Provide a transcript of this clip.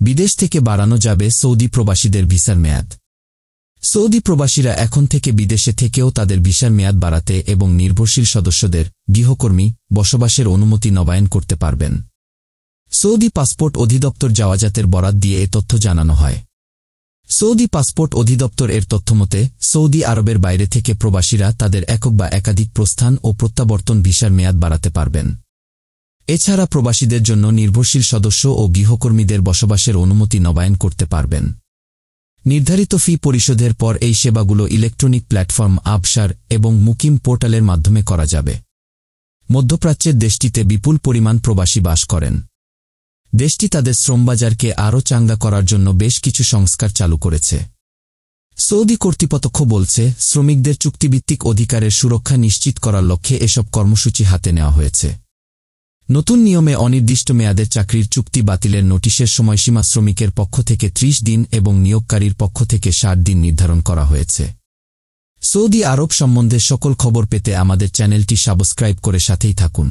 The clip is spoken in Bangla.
বিদেশ থেকে বাড়ানো যাবে সৌদি প্রবাসীদের ভিসার মেয়াদ। সৌদি প্রবাসীরা এখন থেকে বিদেশে থেকেও তাদের ভিসার মেয়াদ বাড়াতে এবং নির্ভরশীল সদস্যদের গৃহকর্মী বসবাসের অনুমতি নবায়ন করতে পারবেন। সৌদি পাসপোর্ট অধিদপ্তর জাওয়াজাতের বরাত দিয়ে এ তথ্য জানানো হয়। সৌদি পাসপোর্ট অধিদপ্তর এর তথ্যমতে সৌদি আরবের বাইরে থেকে প্রবাসীরা তাদের একক বা একাধিক প্রস্থান ও প্রত্যাবর্তন ভিসার মেয়াদ বাড়াতে পারবেন। এছাড়া প্রবাসীদের জন্য নির্ভরশীল সদস্য ও গৃহকর্মীদের বসবাসের অনুমতি নবায়ন করতে পারবেন। নির্ধারিত ফি পরিশোধের পর এই সেবাগুলো ইলেকট্রনিক প্ল্যাটফর্ম আবসার এবং মুকিম পোর্টালের মাধ্যমে করা যাবে। মধ্যপ্রাচ্যের দেশটিতে বিপুল পরিমাণ প্রবাসী বাস করেন। দেশটি তাদের শ্রমবাজারকে আরও চাঙ্গা করার জন্য বেশ কিছু সংস্কার চালু করেছে। সৌদি কর্তৃপক্ষ বলছে, শ্রমিকদের চুক্তিভিত্তিক অধিকারের সুরক্ষা নিশ্চিত করার লক্ষ্যে এসব কর্মসূচি হাতে নেওয়া হয়েছে। নতুন নিয়মে অনির্দিষ্ট মেয়াদের চাকরির চুক্তি বাতিলের নোটিশের সময়সীমা শ্রমিকের পক্ষ থেকে 30 দিন এবং নিয়োগকারীর পক্ষ থেকে 60 দিন নির্ধারণ করা হয়েছে। সৌদি আরব সম্বন্ধে সকল খবর পেতে আমাদের চ্যানেলটি সাবস্ক্রাইব করে সাথেই থাকুন।